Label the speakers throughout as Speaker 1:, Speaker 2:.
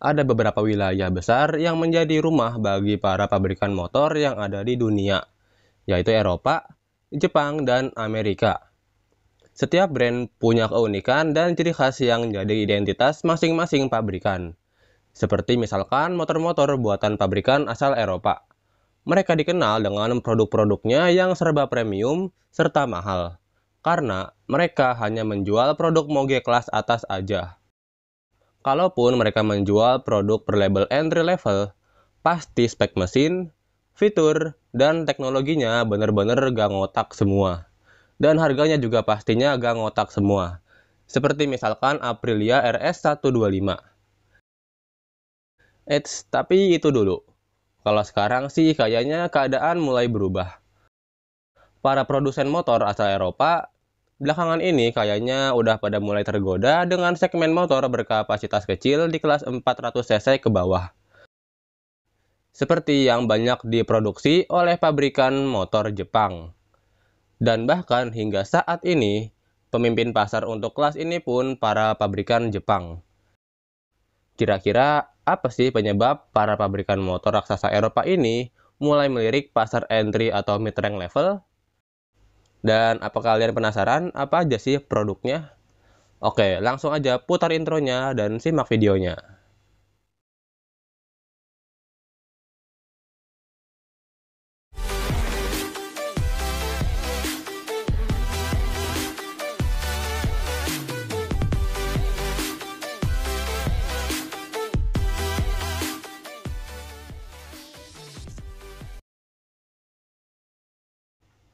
Speaker 1: ada beberapa wilayah besar yang menjadi rumah bagi para pabrikan motor yang ada di dunia, yaitu Eropa, Jepang, dan Amerika. Setiap brand punya keunikan dan ciri khas yang jadi identitas masing-masing pabrikan. Seperti misalkan motor-motor buatan pabrikan asal Eropa. Mereka dikenal dengan produk-produknya yang serba premium serta mahal, karena mereka hanya menjual produk moge kelas atas aja. Kalaupun mereka menjual produk berlabel entry level, pasti spek mesin, fitur, dan teknologinya bener-bener gak ngotak semua. Dan harganya juga pastinya gak ngotak semua. Seperti misalkan Aprilia RS125. Tapi itu dulu. Kalau sekarang sih kayaknya keadaan mulai berubah. Para produsen motor asal Eropa belakangan ini kayaknya udah pada mulai tergoda dengan segmen motor berkapasitas kecil di kelas 400 cc ke bawah. Seperti yang banyak diproduksi oleh pabrikan motor Jepang. Dan bahkan hingga saat ini, pemimpin pasar untuk kelas ini pun para pabrikan Jepang. Kira-kira apa sih penyebab para pabrikan motor raksasa Eropa ini mulai melirik pasar entry atau mid-rank level? Dan apa kalian penasaran apa aja sih produknya? Oke, langsung aja putar intronya dan simak videonya.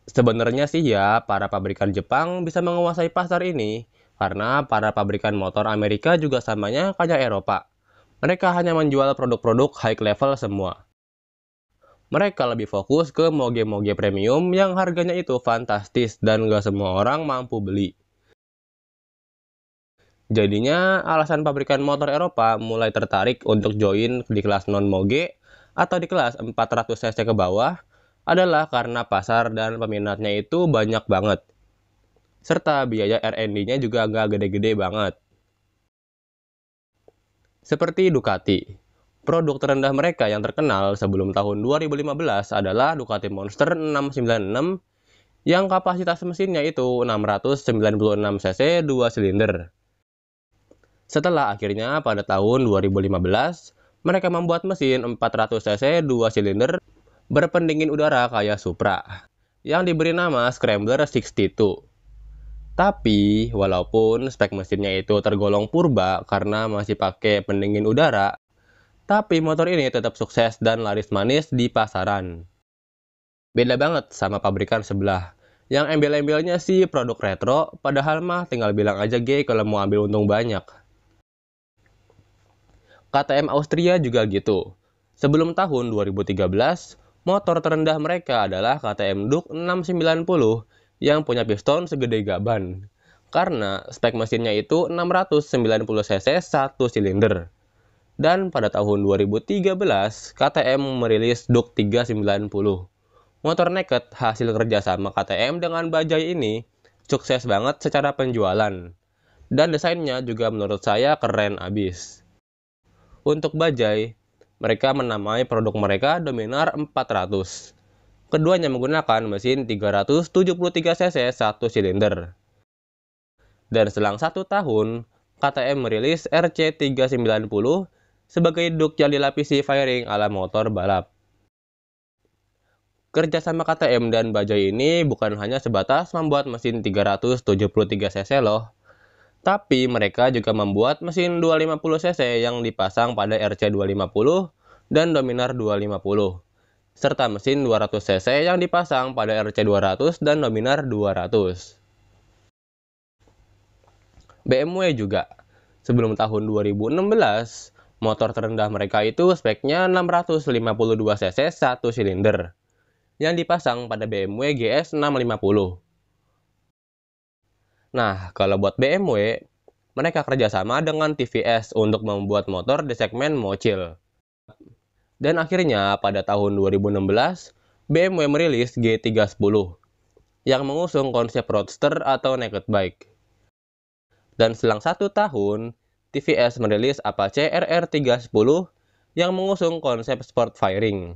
Speaker 1: Sebenarnya sih ya, para pabrikan Jepang bisa menguasai pasar ini karena para pabrikan motor Amerika juga samanya kayak Eropa. Mereka hanya menjual produk-produk high level semua. Mereka lebih fokus ke moge-moge premium yang harganya itu fantastis dan gak semua orang mampu beli. Jadinya, alasan pabrikan motor Eropa mulai tertarik untuk join di kelas non-moge atau di kelas 400 cc ke bawah adalah karena pasar dan peminatnya itu banyak banget. Serta biaya R&D-nya juga nggak gede-gede banget. Seperti Ducati. Produk terendah mereka yang terkenal sebelum tahun 2015 adalah Ducati Monster 696 yang kapasitas mesinnya itu 696 cc 2 silinder. Setelah akhirnya pada tahun 2015, mereka membuat mesin 400 cc 2 silinder berpendingin udara kayak Supra, yang diberi nama Scrambler 62. Tapi, walaupun spek mesinnya itu tergolong purba karena masih pakai pendingin udara, tapi motor ini tetap sukses dan laris manis di pasaran. Beda banget sama pabrikan sebelah, yang embel-embelnya sih produk retro, padahal mah tinggal bilang aja G kalau mau ambil untung banyak. KTM Austria juga gitu. Sebelum tahun 2013, motor terendah mereka adalah KTM Duke 690 yang punya piston segede gaban. Karena spek mesinnya itu 690 cc 1 silinder. Dan pada tahun 2013, KTM merilis Duke 390. Motor naked hasil kerjasama KTM dengan Bajaj ini sukses banget secara penjualan. Dan desainnya juga menurut saya keren abis. Untuk Bajaj, mereka menamai produk mereka Dominar 400. Keduanya menggunakan mesin 373 cc 1 silinder. Dan selang 1 tahun, KTM merilis RC390 sebagai Duke yang dilapisi fairing ala motor balap. Kerjasama KTM dan Bajaj ini bukan hanya sebatas membuat mesin 373 cc loh. Tapi mereka juga membuat mesin 250 cc yang dipasang pada RC250 dan Dominar 250, serta mesin 200 cc yang dipasang pada RC200 dan Dominar 200. BMW juga. Sebelum tahun 2016, motor terendah mereka itu speknya 652 cc 1 silinder, yang dipasang pada BMW GS 650. Nah, kalau buat BMW, mereka kerjasama dengan TVS untuk membuat motor di segmen mochil. Dan akhirnya pada tahun 2016, BMW merilis G310 yang mengusung konsep roadster atau naked bike. Dan selang 1 tahun, TVS merilis Apache RR310 yang mengusung konsep sport firing.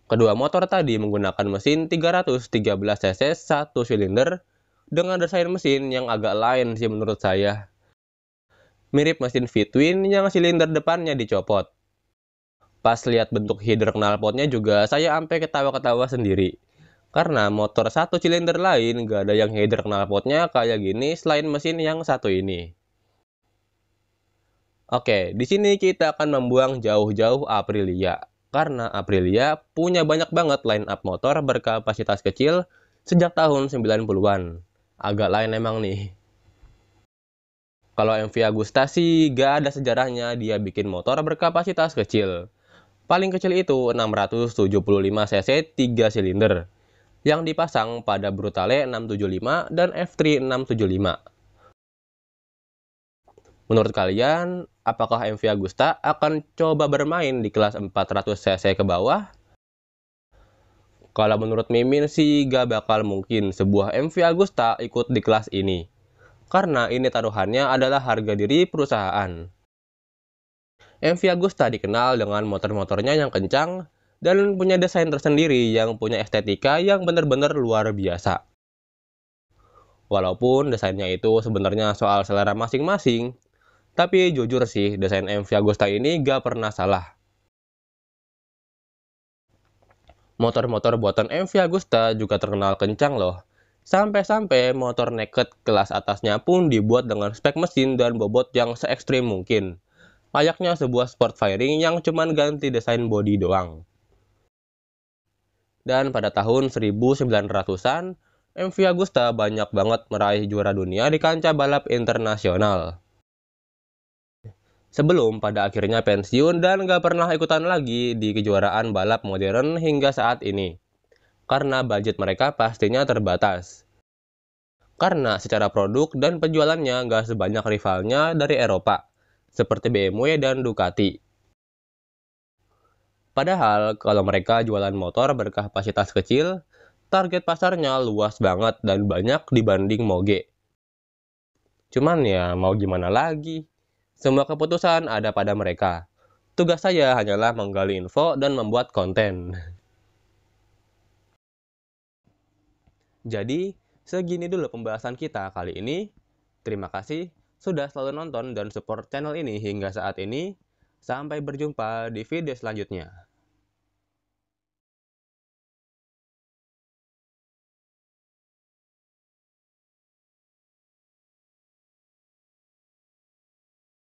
Speaker 1: Kedua motor tadi menggunakan mesin 313 cc 1 silinder dengan desain mesin yang agak lain sih menurut saya. Mirip mesin V-twin yang silinder depannya dicopot. Pas lihat bentuk header knalpotnya juga saya sampai ketawa-ketawa sendiri. Karena motor 1 silinder lain gak ada yang header knalpotnya kayak gini selain mesin yang satu ini. Oke, di sini kita akan membuang jauh-jauh Aprilia. Karena Aprilia punya banyak banget line up motor berkapasitas kecil sejak tahun 90-an. Agak lain emang nih. Kalau MV Agusta sih gak ada sejarahnya dia bikin motor berkapasitas kecil. Paling kecil itu 675 cc 3 silinder yang dipasang pada Brutale 675 dan F3 675. Menurut kalian, apakah MV Agusta akan coba bermain di kelas 400 cc ke bawah? Kalau menurut Mimin sih gak bakal mungkin sebuah MV Agusta ikut di kelas ini. Karena ini taruhannya adalah harga diri perusahaan. MV Agusta dikenal dengan motor-motornya yang kencang dan punya desain tersendiri yang punya estetika yang benar-benar luar biasa. Walaupun desainnya itu sebenarnya soal selera masing-masing, tapi jujur sih desain MV Agusta ini gak pernah salah. Motor-motor buatan MV Agusta juga terkenal kencang loh. Sampai-sampai motor naked kelas atasnya pun dibuat dengan spek mesin dan bobot yang se-ekstrim mungkin. Layaknya sebuah sport firing yang cuman ganti desain bodi doang. Dan pada tahun 1900-an, MV Agusta banyak banget meraih juara dunia di kancah balap internasional. Sebelum pada akhirnya pensiun dan gak pernah ikutan lagi di kejuaraan balap modern hingga saat ini. Karena budget mereka pastinya terbatas. Karena secara produk dan penjualannya gak sebanyak rivalnya dari Eropa, seperti BMW dan Ducati. Padahal kalau mereka jualan motor berkapasitas kecil, target pasarnya luas banget dan banyak dibanding Moge. Cuman ya mau gimana lagi? Semua keputusan ada pada mereka. Tugas saya hanyalah menggali info dan membuat konten. Jadi, segini dulu pembahasan kita kali ini. Terima kasih sudah selalu nonton dan support channel ini hingga saat ini. Sampai berjumpa di video selanjutnya.